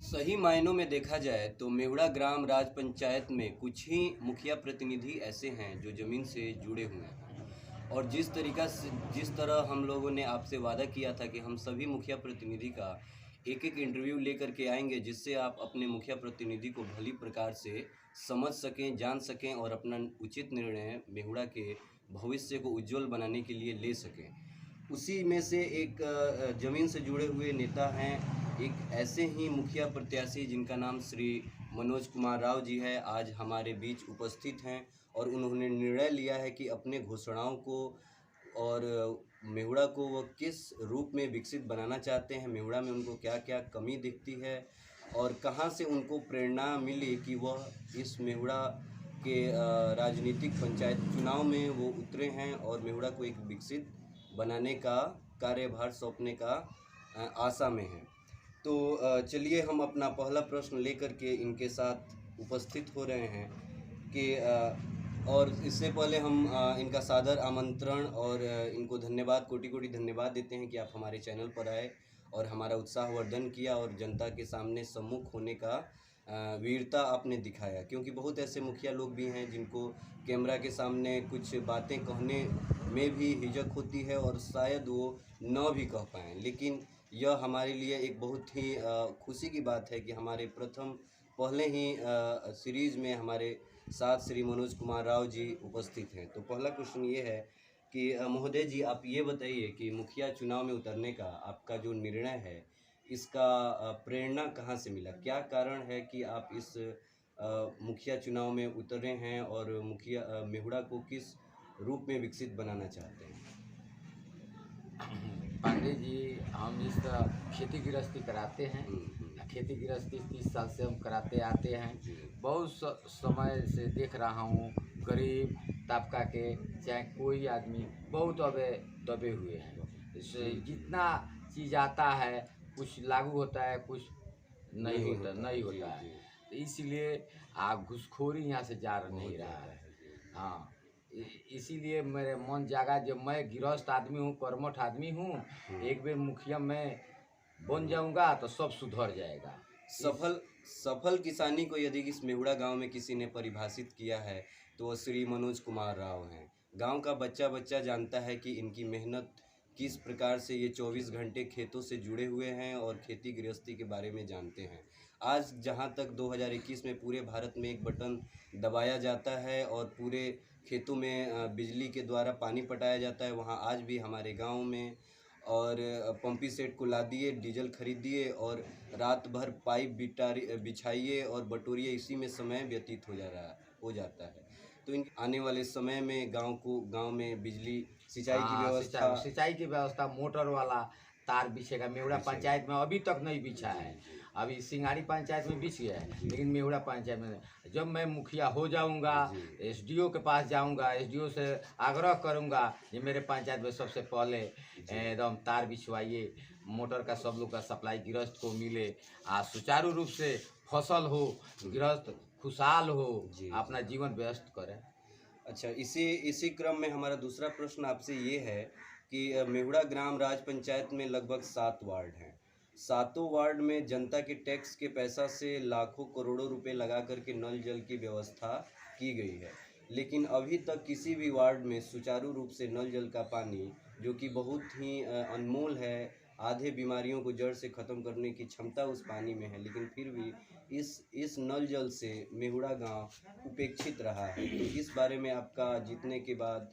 सही मायनों में देखा जाए तो मेहुड़ा ग्राम राज पंचायत में कुछ ही मुखिया प्रतिनिधि ऐसे हैं जो ज़मीन से जुड़े हुए हैं। और जिस तरह हम लोगों ने आपसे वादा किया था कि हम सभी मुखिया प्रतिनिधि का एक एक इंटरव्यू लेकर के आएंगे, जिससे आप अपने मुखिया प्रतिनिधि को भली प्रकार से समझ सकें, जान सकें और अपना उचित निर्णय मेहुड़ा के भविष्य को उज्जवल बनाने के लिए ले सकें। उसी में से एक ज़मीन से जुड़े हुए नेता हैं, एक ऐसे ही मुखिया प्रत्याशी जिनका नाम श्री मनोज कुमार राव जी है, आज हमारे बीच उपस्थित हैं। और उन्होंने निर्णय लिया है कि अपने घोषणाओं को और मेहुड़ा को वह किस रूप में विकसित बनाना चाहते हैं, मेहुड़ा में उनको क्या क्या कमी दिखती है और कहां से उनको प्रेरणा मिली कि वह इस मेहुड़ा के राजनीतिक पंचायत चुनाव में वो उतरे हैं और मेहुड़ा को एक विकसित बनाने का कार्यभार सौंपने का आशा में हैं। तो चलिए हम अपना पहला प्रश्न लेकर के इनके साथ उपस्थित हो रहे हैं कि और इससे पहले हम इनका सादर आमंत्रण और इनको धन्यवाद, कोटि कोटि धन्यवाद देते हैं कि आप हमारे चैनल पर आए और हमारा उत्साहवर्धन किया और जनता के सामने सम्मुख होने का वीरता आपने दिखाया। क्योंकि बहुत ऐसे मुखिया लोग भी हैं जिनको कैमरा के सामने कुछ बातें कहने में भी हिचक होती है और शायद वो न भी कह पाएँ, लेकिन यह हमारे लिए एक बहुत ही खुशी की बात है कि हमारे प्रथम पहले ही सीरीज़ में हमारे साथ श्री मनोज कुमार राव जी उपस्थित हैं। तो पहला क्वेश्चन ये है कि महोदय जी, आप ये बताइए कि मुखिया चुनाव में उतरने का आपका जो निर्णय है, इसका प्रेरणा कहाँ से मिला? क्या कारण है कि आप इस मुखिया चुनाव में उतरे हैं और मुखिया मेहुड़ा को किस रूप में विकसित बनाना चाहते हैं? पांडे जी, हम इस खेती गृहस्थी कराते हैं। खेती गृहस्थी 30 साल से हम कराते आते हैं। बहुत समय से देख रहा हूँ, गरीब तबका के चाहे कोई आदमी बहुत दबे हुए हैं। इससे जितना चीज़ आता है कुछ लागू होता है, कुछ नहीं होता है। तो इसलिए घूसखोरी यहाँ से जा नहीं रहा है। हाँ, इसीलिए मेरे मन जागा, जब मैं गृहस्थ आदमी हूँ, कर्मठ आदमी हूँ, एक बार मुखिया मैं बन जाऊंगा तो सब सुधर जाएगा। सफल किसानी को यदि इस मेहुड़ा गांव में किसी ने परिभाषित किया है तो वह श्री मनोज कुमार राव हैं। गांव का बच्चा बच्चा जानता है कि इनकी मेहनत किस प्रकार से ये 24 घंटे खेतों से जुड़े हुए हैं और खेती गृहस्थी के बारे में जानते हैं। आज जहां तक 2021 में पूरे भारत में एक बटन दबाया जाता है और पूरे खेतों में बिजली के द्वारा पानी पटाया जाता है, वहां आज भी हमारे गांव में और पंपी सेट को ला दिए, डीजल खरीदिए और रात भर पाइप बिछाइए और बटोरिए, इसी में समय व्यतीत हो जाता है। तो इन आने वाले समय में गांव में बिजली सिंचाई की व्यवस्था मोटर वाला तार बिछेगा। मेहुड़ा पंचायत में अभी तक नहीं बिछा है। अभी सिंगाड़ी पंचायत में बिछ गया है, लेकिन मेहुड़ा पंचायत में नहीं। जब मैं मुखिया हो जाऊंगा, एसडीओ के पास जाऊंगा, एसडीओ से आग्रह करूंगा कि मेरे पंचायत में सबसे पहले एकदम तार बिछवाइए, मोटर का सब लोग का सप्लाई गृहस्थ को मिले, सुचारू रूप से फसल हो, गृहस्थ खुशहाल हो, अपना जीवन व्यस्त करें। अच्छा, इसी क्रम में हमारा दूसरा प्रश्न आपसे ये है कि मेहुड़ा ग्राम राज पंचायत में लगभग 7 वार्ड हैं। 7 वार्ड में जनता के टैक्स के पैसा से लाखों करोड़ों रुपए लगा करके नल जल की व्यवस्था की गई है, लेकिन अभी तक किसी भी वार्ड में सुचारू रूप से नल जल का पानी, जो कि बहुत ही अनमोल है, आधे बीमारियों को जड़ से ख़त्म करने की क्षमता उस पानी में है, लेकिन फिर भी इस नल जल से मेहुड़ा गांव उपेक्षित रहा है। तो इस बारे में आपका जीतने के बाद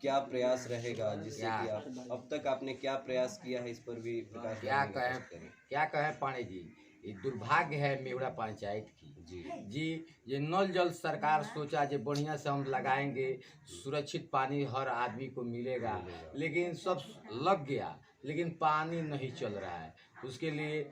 क्या प्रयास रहेगा, जिससे कि आप अब तक आपने क्या प्रयास किया है, इस पर भी प्रकाश करें। क्या कहें पांडे जी, ये दुर्भाग्य है मेहुड़ा पंचायत की। जी, ये नल जल सरकार सोचा जो बढ़िया से हम लगाएंगे, सुरक्षित पानी हर आदमी को मिलेगा, लेकिन सब लग गया, लेकिन पानी नहीं चल रहा है। उसके लिए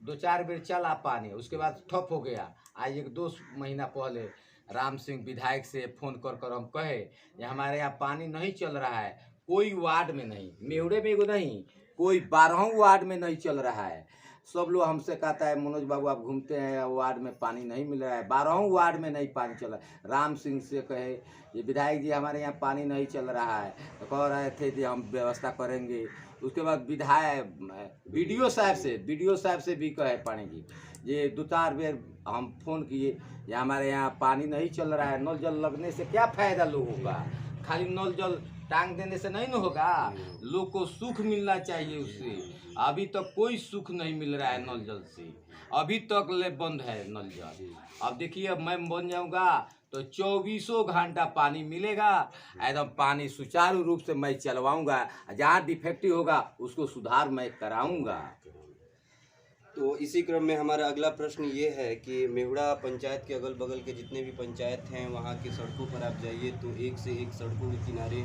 2-4 बेर चला पानी, उसके बाद ठप हो गया। आज 1-2 महीना पहले राम सिंह विधायक से फ़ोन कर हम कहे कि हमारे यहाँ पानी नहीं चल रहा है, कोई वार्ड में नहीं, मेहुड़े में एगो नहीं, कोई 12 वार्ड में नहीं चल रहा है। सब लोग हमसे कहता है, मनोज बाबू आप घूमते हैं, वार्ड में पानी नहीं मिल रहा है, 12 वार्ड में नहीं पानी चल रहा है। राम सिंह से कहे ये विधायक जी हमारे यहाँ पानी नहीं चल रहा है, तो कह रहे थे कि हम व्यवस्था करेंगे, उसके बाद विधायक बीडीओ साहब से भी कहे पानी जी, ये 2-4 बेर हम फोन किए, ये हमारे यहाँ पानी नहीं चल रहा है, नल जल लगने से क्या फायदा लोगों का, खाली नल जल टांग देने से नहीं न होगा, लोग को सुख मिलना चाहिए उससे। अभी तक कोई सुख नहीं मिल रहा है नल जल से, अभी तक ले बंद है नल जल। अब देखिए, अब मैं बन जाऊंगा तो 24 घंटा पानी मिलेगा, एकदम पानी सुचारू रूप से मैं चलवाऊंगा, जहाँ डिफेक्टिव होगा उसको सुधार मैं कराऊंगा। तो इसी क्रम में हमारा अगला प्रश्न ये है कि मेहुड़ा पंचायत के अगल बगल के जितने भी पंचायत हैं, वहाँ की सड़कों पर आप जाइए तो एक से एक सड़कों के किनारे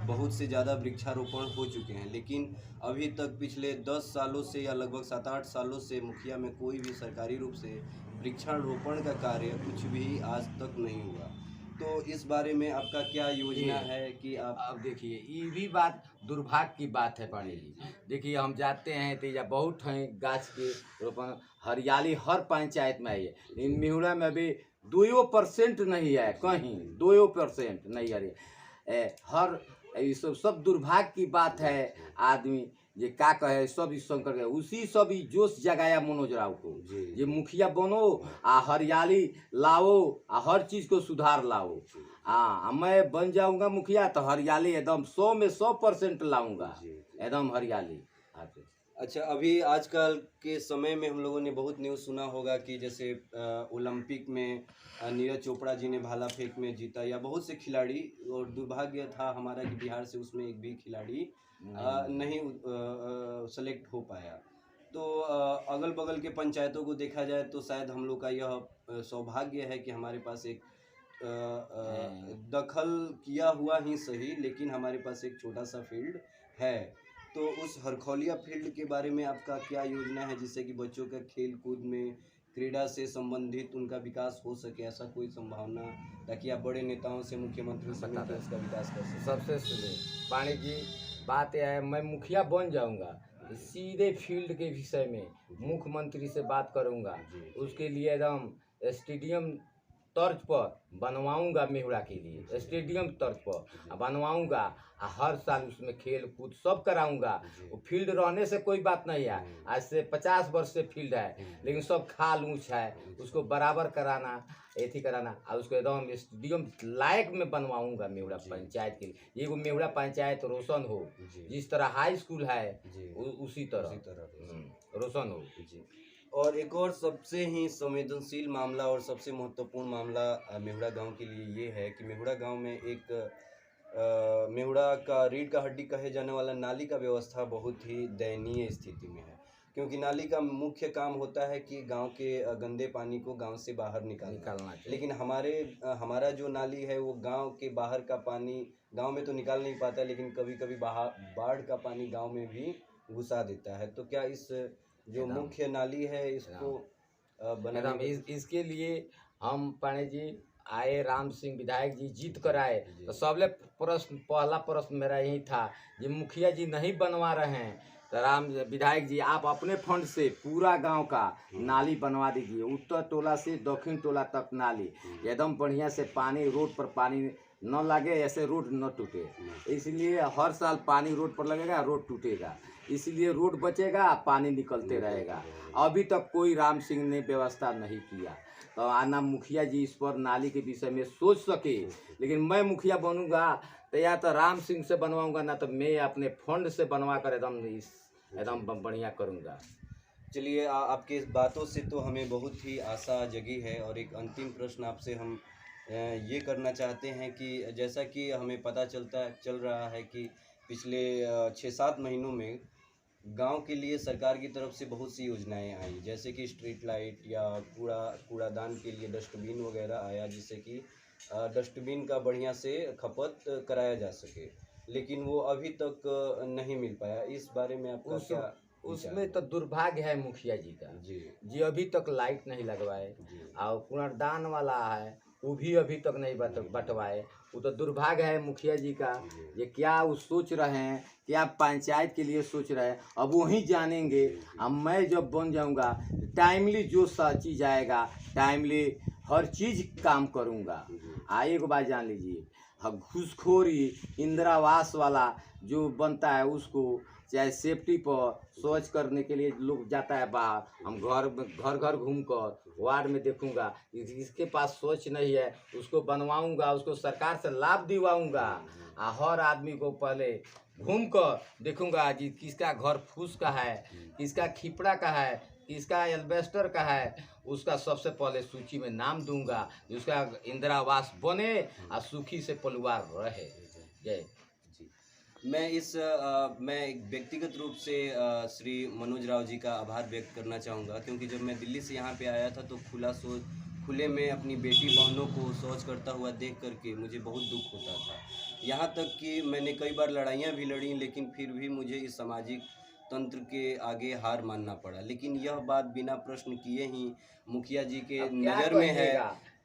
बहुत से ज़्यादा वृक्षारोपण हो चुके हैं, लेकिन अभी तक पिछले 10 सालों से या लगभग 7-8 सालों से मुखिया में कोई भी सरकारी रूप से वृक्षारोपण का कार्य कुछ भी आज तक नहीं हुआ। तो इस बारे में आपका क्या योजना है कि आप अब देखिए, ये भी बात दुर्भाग्य की बात है पानी जी। देखिए, हम जाते हैं तो या बहुत हैं गाछ के रोपण, हरियाली हर पंचायत में आई है, लेकिन मेहुड़ा में अभी 2% नहीं है, कहीं 2% नहीं है। हर ये सब दुर्भाग्य की बात है। आदमी ये का कहे, सब इस शंकर के उसी सब ही जोश जगाया मनोज राव को, ये मुखिया बनो आ हरियाली लाओ, आ हर चीज को सुधार लाओ। मैं बन जाऊंगा मुखिया तो हरियाली एकदम 100 में 100% लाऊंगा, एकदम हरियाली। अच्छा, अभी आजकल के समय में हम लोगों ने बहुत न्यूज़ सुना होगा कि जैसे ओलंपिक में नीरज चोपड़ा जी ने भाला फेंक में जीता, या बहुत से खिलाड़ी, और दुर्भाग्य था हमारा कि बिहार से उसमें एक भी खिलाड़ी नहीं सेलेक्ट हो पाया। तो अगल बगल के पंचायतों को देखा जाए तो शायद हम लोग का यह सौभाग्य है कि हमारे पास एक दखल किया हुआ ही सही, लेकिन हमारे पास एक छोटा सा फील्ड है। तो उस हरखौलिया फील्ड के बारे में आपका क्या योजना है, जिससे कि बच्चों का खेल कूद में, क्रीड़ा से संबंधित उनका विकास हो सके, ऐसा कोई संभावना, ताकि आप बड़े नेताओं से, मुख्यमंत्री से मिलकर उसका विकास कर सकें? सबसे सुनिए पानी जी, बात यह है, मैं मुखिया बन जाऊंगा तो सीधे फील्ड के विषय में मुख्यमंत्री से बात करूंगा, उसके लिए एकदम स्टेडियम तर्ज पर बनवाऊंगा, मेहुड़ा के लिए स्टेडियम तर्ज पर बनवाऊंगा, हर साल उसमें खेल कूद सब कराऊंगा। वो फील्ड रहने से कोई बात नहीं है, आज से 50 वर्ष से फील्ड है, लेकिन सब खाल ऊँच है, उसको बराबर कराना, एथी कराना, और उसको एकदम स्टेडियम लायक में बनवाऊंगा मेहुड़ा पंचायत के लिए। ये वो मेहुड़ा पंचायत रोशन हो, जिस तरह हाई स्कूल है उसी तरह रोशन हो। और एक और सबसे ही संवेदनशील मामला और सबसे महत्वपूर्ण मामला मेहुड़ा गांव के लिए ये है कि मेहुड़ा गांव में एक मेहुड़ा का रीढ़ का हड्डी कहे जाने वाला नाली का व्यवस्था बहुत ही दयनीय स्थिति में है, क्योंकि नाली का मुख्य काम होता है कि गांव के गंदे पानी को गांव से बाहर निकालना चाहिए, लेकिन हमारा जो नाली है वो गांव के बाहर का पानी गांव में तो निकाल नहीं पाता, लेकिन कभी कभी बाढ़ का पानी गांव में भी घुसा देता है। तो क्या इस जो मुख्य नाली है इसको बनाना, इसके लिए हम पानी जी आए, राम सिंह विधायक जी जीत कर आए, तो सबले पहला प्रश्न मेरा यही था, ये मुखिया जी नहीं बनवा रहे हैं तो राम विधायक जी आप अपने फंड से पूरा गांव का नाली बनवा दीजिए, उत्तर टोला से दक्षिण टोला तक नाली, एकदम बढ़िया से पानी, रोड पर पानी न लगे, ऐसे रोड न टूटे, इसलिए हर साल पानी रोड पर लगेगा, रोड टूटेगा, इसलिए रोड बचेगा, पानी निकलते रहेगा। अभी तक कोई राम सिंह ने व्यवस्था नहीं किया, तो आना मुखिया जी इस पर नाली के विषय में सोच सके, लेकिन मैं मुखिया बनूंगा तो या तो राम सिंह से बनवाऊंगा, ना तो मैं अपने फंड से बनवा कर एकदम बढ़िया करूंगा। चलिए, आपके इस बातों से तो हमें बहुत ही आशा जगी है। और एक अंतिम प्रश्न आपसे हम ये करना चाहते हैं कि जैसा कि हमें पता चल रहा है कि पिछले 6-7 महीनों में गांव के लिए सरकार की तरफ से बहुत सी योजनाएं आई, जैसे कि स्ट्रीट लाइट या कूड़ादान के लिए डस्टबिन वगैरह आया, जिससे कि डस्टबिन का बढ़िया से खपत कराया जा सके, लेकिन वो अभी तक नहीं मिल पाया। इस बारे में आपका क्या? उसमें तो दुर्भाग्य है मुखिया जी का जी अभी तक लाइट नहीं लगवाए, और कूड़ादान वाला है वो भी अभी तक नहीं बंटवाए, वो तो दुर्भाग्य है मुखिया जी का। ये क्या वो सोच रहे हैं, क्या पंचायत के लिए सोच रहे हैं, अब वही जानेंगे। अब मैं जब बन जाऊंगा टाइमली जो सा चीज़ आएगा, टाइमली हर चीज़ काम करूंगा। एक बात जान लीजिए, घूसखोरी इंदिरा आवास वाला जो बनता है उसको, चाहे सेफ्टी पर शौच करने के लिए लोग जाता है बाहर, हम घर घर घूम कर वार्ड में देखूंगा जिसके पास शौच नहीं है उसको बनवाऊंगा, उसको सरकार से लाभ दिलवाऊंगा। हर आदमी को पहले घूम कर देखूंगा जी किसका घर फूस का है, किसका खिपड़ा का है, किसका एल्बेस्टर का है, उसका सबसे पहले सूची में नाम दूंगा, उसका इंदिरा आवास बने और सुखी से परिवार रहे। जय मैं एक व्यक्तिगत रूप से श्री मनोज राव जी का आभार व्यक्त करना चाहूँगा, क्योंकि जब मैं दिल्ली से यहाँ पे आया था तो खुले में अपनी बेटी बहनों को शौच करता हुआ देख करके मुझे बहुत दुख होता था। यहाँ तक कि मैंने कई बार लड़ाइयाँ भी लड़ी, लेकिन फिर भी मुझे इस सामाजिक तंत्र के आगे हार मानना पड़ा। लेकिन यह बात बिना प्रश्न किए ही मुखिया जी के नज़र में है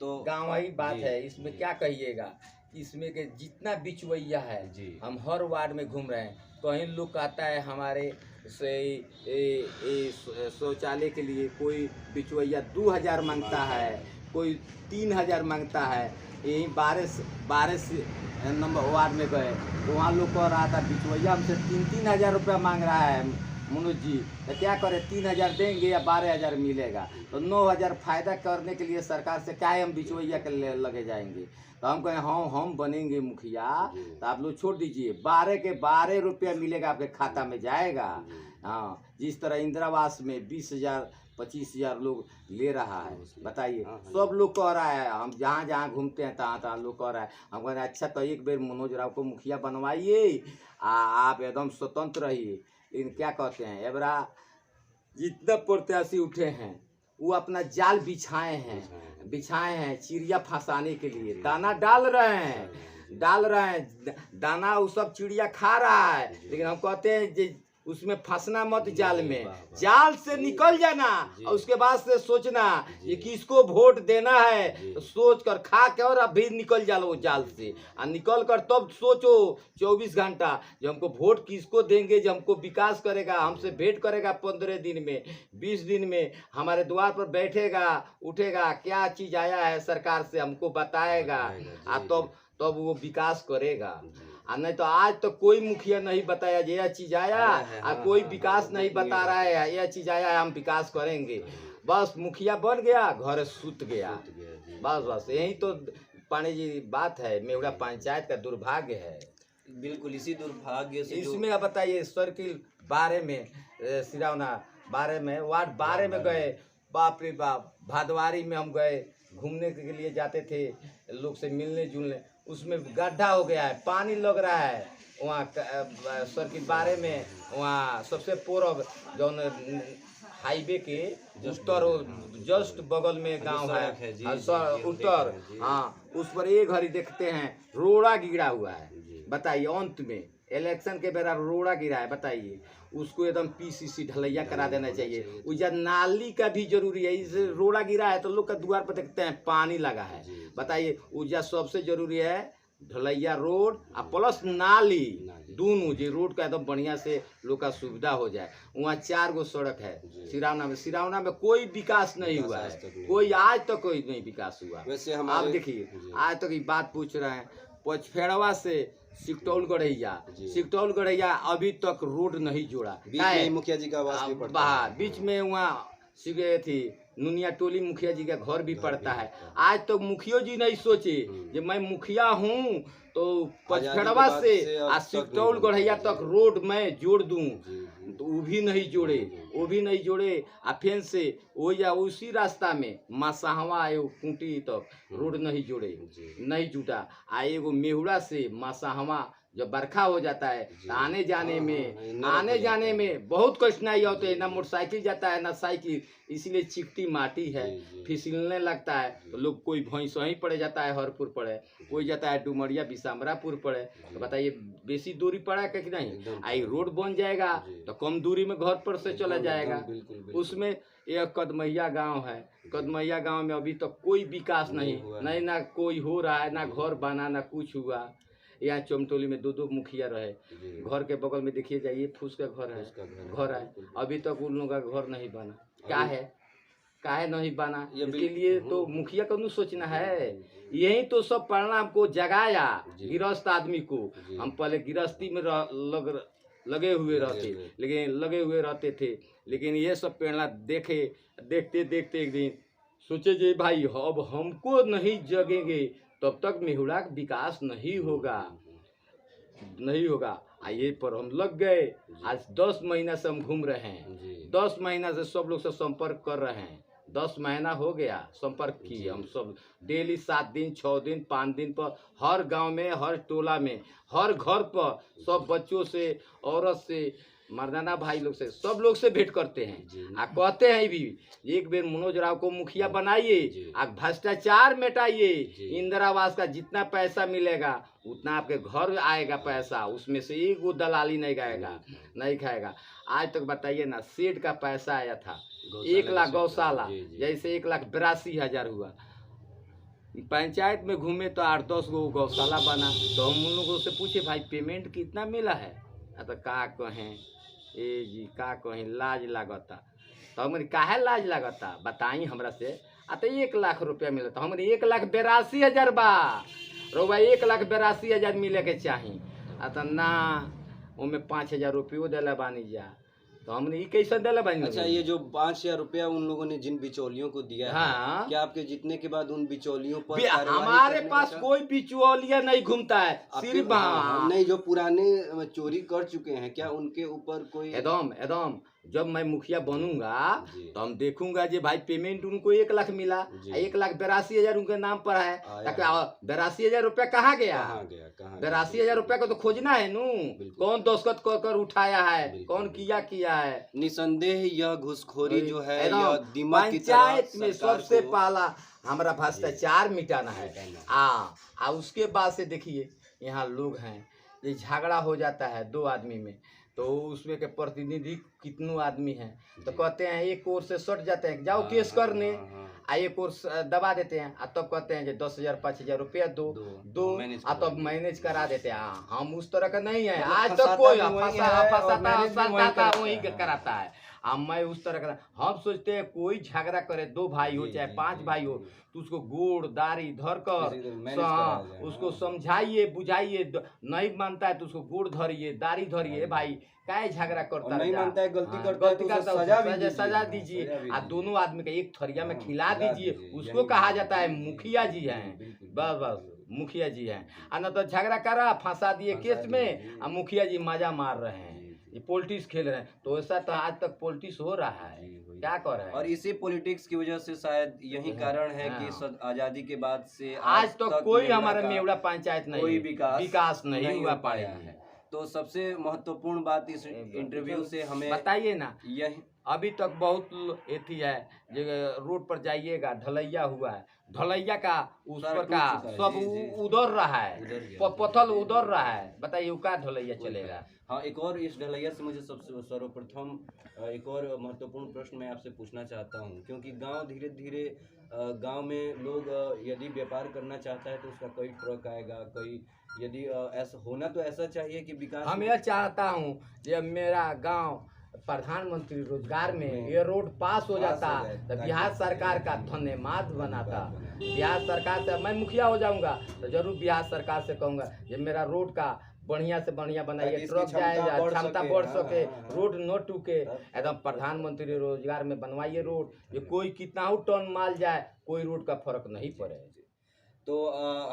तो गाँवई बात है, इसमें क्या कहिएगा। इसमें के जितना बिचवैया है हम हर वार्ड में घूम रहे हैं। कहीं लोग कहता है हमारे से शौचालय के लिए कोई बिचवैया 2000 मांगता है, कोई 3000 मांगता है। यही 12 नंबर वार्ड में गए तो वहाँ लोग कह रहा था बिचवैया हमसे 3-3 हज़ार रुपया मांग रहा है मनोज जी, तो क्या करें 3000 देंगे या 12000 मिलेगा, तो 9000 फायदा करने के लिए सरकार से क्या है हम बिचवैया के लगे जाएंगे। तो हम कहें हम बनेंगे मुखिया तो आप लोग छोड़ दीजिए, 12 के 12 रुपया मिलेगा आपके खाता में जाएगा। हाँ, जिस तरह इंदिरा आवास में 20,000 25,000 लोग ले रहा है, बताइए। सब लोग कह रहा है, हम जहाँ जहाँ घूमते हैं तहाँ लोग कह रहा है। हम कह रहे हैं अच्छा तो एक बेर मनोज राव को मुखिया बनवाइए, आप एकदम स्वतंत्र रहिए। लेकिन क्या कहते हैं, एबरा जितना प्रत्याशी उठे हैं वो अपना जाल बिछाए हैं चिड़िया फंसाने के लिए, दाना डाल रहे हैं दाना, वो सब चिड़िया खा रहा है। लेकिन हम कहते हैं उसमें फंसना मत, जाल से निकल जाना और उसके बाद से सोचना ये किसको वोट देना है, तो सोच कर खा के और अभी निकल जाओ वो जाल से, और निकल कर तब सोचो 24 घंटा जो हमको वोट किसको देंगे, जो हमको विकास करेगा, हमसे भेंट करेगा 15 दिन में 20 दिन में, हमारे द्वार पर बैठेगा उठेगा, क्या चीज आया है सरकार से हमको बताएगा, तब वो विकास करेगा। नहीं तो आज तो कोई मुखिया नहीं बताया यह चीज आया, और कोई विकास नहीं बता रहा है यह चीज आया है हम विकास करेंगे। बस मुखिया बन गया घर सुत गया, बस यही तो पानी जी बात है, मेवड़ा पंचायत का दुर्भाग्य है। बिल्कुल इसी दुर्भाग्य से इसमें अब बताइए सर्किल 12 में सिरावना 12 में वार्ड 12 में गए, बाप रे बाप, भादवारी में हम गए घूमने के लिए जाते थे लोग से मिलने जुलने, उसमें गड्ढा हो गया है, पानी लग रहा है वहाँ सर्किल 12 में। वहाँ सबसे पूर्व जो हाईवे के उत्तर जस्ट बगल में गांव है उत्तर, हाँ उस पर एक घड़ी देखते हैं रोड़ा गिरा हुआ है। बताइए अंत में इलेक्शन के बेरा रोड़ा गिरा है, बताइए उसको एकदम पीसीसी ढलैया करा देना चाहिए। उधर नाली का भी जरूरी है, इस रोड़ा गिरा है तो लोग का द्वार पर देखते हैं पानी लगा है। बताइए उधर सबसे जरूरी है ढलैया रोड और प्लस नाली, दोनों जी रोड का एकदम बढ़िया से लोग का सुविधा हो जाए। वहाँ 4 गो सड़क है सिरावना में कोई विकास नहीं हुआ है, कोई आज तक कोई नहीं विकास हुआ। वैसे आप देखिए आज तक ये बात पूछ रहे हैं पचफेड़वा से सिकटौल गढ़ैया अभी तक रोड नहीं जोड़ा। मुखिया जी का आवास भी पड़ता है बीच में, वहाँ सिगे थी नुनिया टोली मुखिया जी का घर भी पड़ता है। आज तक मुखिया जी नहीं सोचे कि मैं मुखिया हूँ तो पचफेड़वा से सिकटौल गढ़ैया तक रोड मैं जोड़ दूं, तो वो भी नहीं जोड़े आ फेन से वो या उसी रास्ता में मसाहवा कुंटी तक रोड नहीं जोड़े, नहीं जुटा। आ एगो मेहुड़ा से मसाहवा जब बरखा हो जाता है तो आने जाने में बहुत कठिनाई होती है, ना मोटरसाइकिल जाता है ना साइकिल, इसीलिए चिकटी माटी है फिसलने लगता है तो लोग कोई भैंसही पड़े जाता है हरपुर पड़े, कोई जाता है डुमरिया बिसामरापुर पड़े। तो बताइए बेसी दूरी पड़ा है कि नहीं। आई रोड बन जाएगा तो कम दूरी में घर पर से चला जाएगा। उसमें एक कदमैया गांव है, कदमैया गांव में अभी तक कोई विकास नहीं ना कोई हो रहा है, ना घर बना ना कुछ हुआ। यहाँ चमटोली में 2 मुखिया रहे, घर के बगल में देखिए जाइए फूस का घर है, अभी तक उन लोगों का घर नहीं बना। काहे नहीं बना, इसके लिए तो मुखिया को नहीं सोचना है। यही तो सब पढ़ना हमको जगाया गृहस्थ आदमी को। हम पहले गृहस्थी में लगे हुए रहते, लेकिन ये सब पेड़ देखते देखते एक दिन सोचे जे भाई अब हमको नहीं जगेंगे तब तक मेहुड़ा का विकास नहीं होगा। ये पर हम लग गए। आज 10 महीना से हम घूम रहे हैं, 10 महीना से सब लोग से संपर्क कर रहे हैं। 10 महीना हो गया संपर्क किए हम सब, डेली 7 दिन 6 दिन 5 दिन पर हर गांव में, हर टोला में, हर घर पर सब बच्चों से, औरत से, मर्दाना भाई लोग से, सब लोग से भेंट करते हैं। आ कहते हैं भी एक बेर मनोज राव को मुखिया बनाइए, आ भ्रष्टाचार मिटाइए, इंदिरा आवास का जितना पैसा मिलेगा उतना आपके घर आएगा पैसा, उसमें से एक वो दलाली नहीं खाएगा। आज तक बताइए ना, सेठ का पैसा आया था 1 लाख गौशाला, जैसे 1,82,000 हुआ। पंचायत में घूमे तो 8-10 गो गौशाला बना, तो हम उन लोगों से पूछे भाई पेमेंट कितना मिला है, तो का कहें का कहें लाज लागता। तो हमने काहे लाज लागता बताई हमरा से। तो 1 लाख रुपया मिला, तो हमने 1,82,000 बा रोबा, 1,82,000 मिले के चाहिए। तो ना उनमें 5,000 रुपये दिला बानी जा, तो हमने कैसे दिला बानी। अच्छा, ये जो 5,000 रुपया उन लोगों ने जिन बिचौलियों को दिया है, क्या आपके जीतने के बाद उन बिचौलियों पर हमारे पास कोई बिचौलिया नहीं घूमता है, सिर्फ नहीं जो पुराने चोरी कर चुके हैं, क्या उनके ऊपर कोई? एकदम जब मैं मुखिया बनूंगा तो हम देखूंगा जे भाई पेमेंट उनको 1 लाख मिला, 1,82,000 उनके नाम पर है, 82,000 रुपया कहाँ गया? 82,000 रुपया को तो खोजना है नू, कौन दस्तखत कर उठाया है, कौन किया है। निसंदेह यह घुसखोरी जो है दिमाग की पंचायत में सबसे पहला हमारा भ्रष्टाचार मिटाना है। उसके बाद से देखिए यहाँ लोग हैं, ये झगड़ा हो जाता है 2 आदमी में, तो उसमें के प्रतिनिधि कितनों आदमी हैं, तो कहते हैं एक ओर से सट जाते हैं जाओ केस करने, एक ओर दबा देते हैं, तब कहते हैं 10,000 5,000 रुपया दो तब मैनेज करा देते हैं। हम उस तरह का नहीं है, आज तक कोई फंसाता वही कराता है। मैं उस तरह का, हम सोचते हैं कोई झगड़ा करे, 2 भाई हो चाहे 5 भाई हो, तो उसको गोड़ दाढ़ी धर कर उसको समझाइए बुझाइए, नहीं मानता है तो उसको गोड़ धरिए दाढ़ी धरिए, भाई काय झगड़ा करता नहीं मानता है, गलती करता है सजा दीजिए, दोनों आदमी का एक थरिया में खिला दीजिए, उसको कहा जाता है मुखिया जी हैं। बस मुखिया जी हैं, न तो झगड़ा करा फंसा दिए केस में, मुखिया जी मजा मार रहे हैं, ये पॉलिटिक्स खेल रहे हैं। तो ऐसा तो आज तक पॉलिटिक्स हो रहा है, क्या कर रहे हैं। और इसी पॉलिटिक्स की वजह से शायद यही कारण है कि आजादी के बाद से आज तक कोई हमारा मेवड़ा पंचायत नहीं, कोई विकास नहीं हुआ पाया है। तो सबसे महत्वपूर्ण बात इस इंटरव्यू से हमें बताइए ना, यही अभी तक बहुत एथी है, रोड पर जाइएगा ढलैया हुआ है, ढलैया का उस पर का सब उधर रहा है, पत्थर उधर रहा है, बताइए क्या ढलैया चलेगा। हाँ, एक और इस ढलैया से मुझे सबसे सर्वप्रथम एक और महत्वपूर्ण प्रश्न मैं आपसे पूछना चाहता हूँ, क्योंकि गांव धीरे धीरे गांव में लोग यदि व्यापार करना चाहता है तो उसका कोई ट्रक आएगा, कोई यदि ऐसा होना तो ऐसा चाहिए कि विकास। हम यह चाहता हूँ जब मेरा गांव प्रधानमंत्री रोजगार में ये रोड पास हो जाता तो बिहार सरकार का धन्यवाद बनाता। बिहार सरकार से मैं मुखिया हो जाऊंगा तो जरूर बिहार सरकार से कहूँगा ये मेरा रोड का बढ़िया से बढ़िया बनाइए, ट्रक जाए, क्षमता बढ़ सके, रोड न टूके, एकदम प्रधानमंत्री रोजगार में बनवाइए रोड, ये कोई कितना हो टन माल जाए कोई रोड का फर्क नहीं पड़े। तो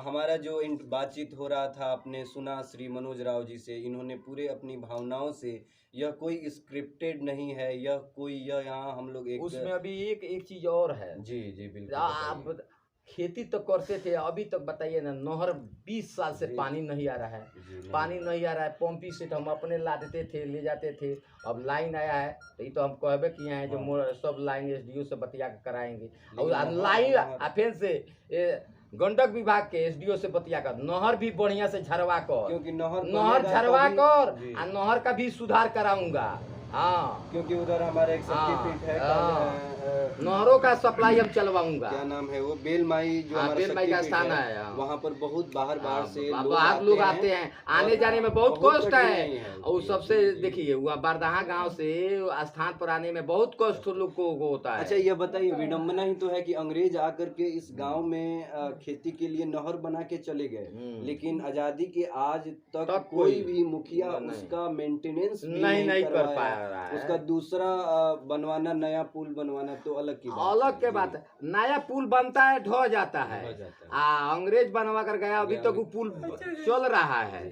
हमारा जो बातचीत हो रहा था, आपने सुना श्री मनोज राव जी से, इन्होंने पूरे अपनी भावनाओं से, यह कोई स्क्रिप्टेड नहीं है, यह कोई यहाँ हम लोग उसमें अभी एक चीज और है। जी बिल्कुल। आप खेती तो करते थे, अभी तक बताइए ना, नहर 20 साल से पानी नहीं आ रहा है, पानी नहीं आ रहा है, पंपी सेट हम अपने ला देते थे, ले जाते थे, अब लाइन आया है तो ये तो हम कहबे किए हैं जो सब लाइन SDO से बतिया कर कराएंगे, और लाइन फिर से गंडक विभाग के SDO से बतिया कर नहर भी बढ़िया से झरवा कर, क्योंकि नहर झरवा कर नहर का भी सुधार कराऊंगा। हाँ क्योंकि उधर हमारा एक शक्तिपीठ है नहरों का सप्लाई हम चलवाऊंगा। क्या नाम है वो, बेलमाई जो हमारा बेलमाई का शक्तिपीठ स्थान है, है, हाँ। वहाँ पर बहुत बाहर से बाहर लोग आते हैं, आने जाने में बहुत कष्ट है। है। और सबसे देखिए हुआ बरदहा गांव से स्थान पर आने में बहुत कष्ट लोग को होता है। अच्छा ये बताइए, विडम्बना ही तो है कि अंग्रेज आकर के इस गांव में खेती के लिए नहर बना के चले गए, लेकिन आजादी के आज तक कोई भी मुखिया उसका मेंटेनेंस नहीं कर पा रहा है। उसका दूसरा बनवाना, नया पुल बनवाना तो अलग की बात अलग के बात है। नया पुल बनता है, ढह जाता है। अंग्रेज बनवा कर गया, अभी तक वो पुल चल रहा है।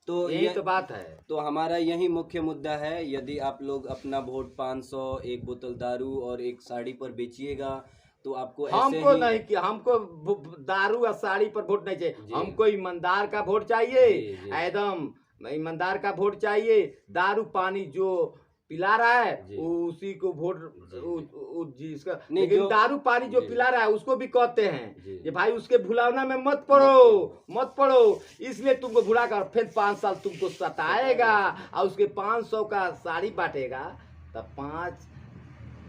तो यही तो बात है। तो हमारा यही मुख्य मुद्दा है। यदि आप लोग अपना वोट 500, एक बोतल दारू और एक साड़ी पर बेचिएगा तो आपको हमको नहीं कि हमको दारू और साड़ी पर वोट नहीं चाहिए, हमको ईमानदार का वोट चाहिए, एकदम ईमानदार का वोट चाहिए। दारू पानी जो पिला रहा है उसी को वोट जिसका, लेकिन दारू पानी जो पिला रहा है उसको भी कहते हैं कि भाई उसके भुलावना में मत पड़ो, इसलिए तुमको भुला कर फिर 5 साल तुमको सताएगा और उसके 500 का साड़ी बांटेगा तब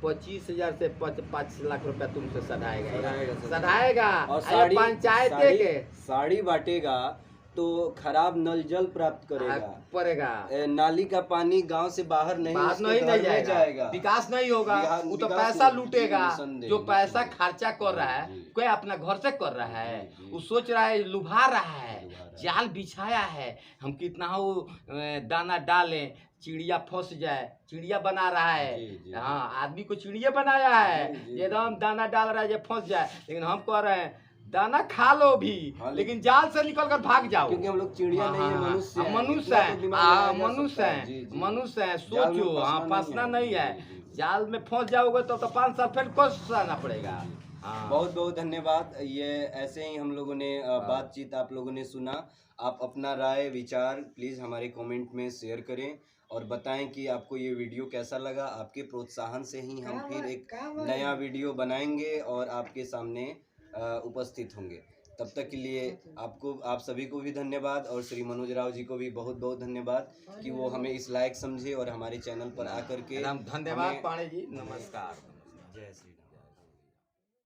25,000 से 5 लाख रुपया तुमसे सधाएगा। और पंचायत के साड़ी बांटेगा तो खराब नल जल प्राप्त पड़ेगा, नाली का पानी गांव से बाहर नहीं जाएगा, विकास नहीं होगा। वो तो पैसा लूटेगा, जो पैसा खर्चा कर रहा है कोई अपना घर से कर रहा है, वो सोच रहा है, लुभा रहा है, जाल बिछाया है, हम कितना हो दाना डालें चिड़िया फंस जाए, चिड़िया बना रहा है। हाँ आदमी को चिड़िया बनाया है, एकदम दाना डाल रहा है जो फंस जाए, लेकिन हम कह रहे हैं दाना खा लो भी, लेकिन जाल से निकल कर भाग जाओ, क्योंकि हम लोग चिड़िया नहीं है, मनुष्य है। सोचो, हाँ फंसना नहीं है, जाल में फंस जाओगे तो 5 साल फिर कष्ट सहना पड़ेगा। बहुत बहुत धन्यवाद। ये ऐसे ही हम लोगों ने बातचीत आप लोगों ने सुना। आप अपना राय विचार प्लीज़ हमारे कमेंट में शेयर करें और बताएं कि आपको ये वीडियो कैसा लगा। आपके प्रोत्साहन से ही हम फिर एक नया वीडियो बनाएंगे और आपके सामने उपस्थित होंगे। तब तक के लिए आप सभी को भी धन्यवाद और श्री मनोज राव जी को भी बहुत बहुत धन्यवाद कि वो हमें इस लायक समझे और हमारे चैनल पर आकर के धन्यवाद। पांडे जी नमस्कार। जय श्री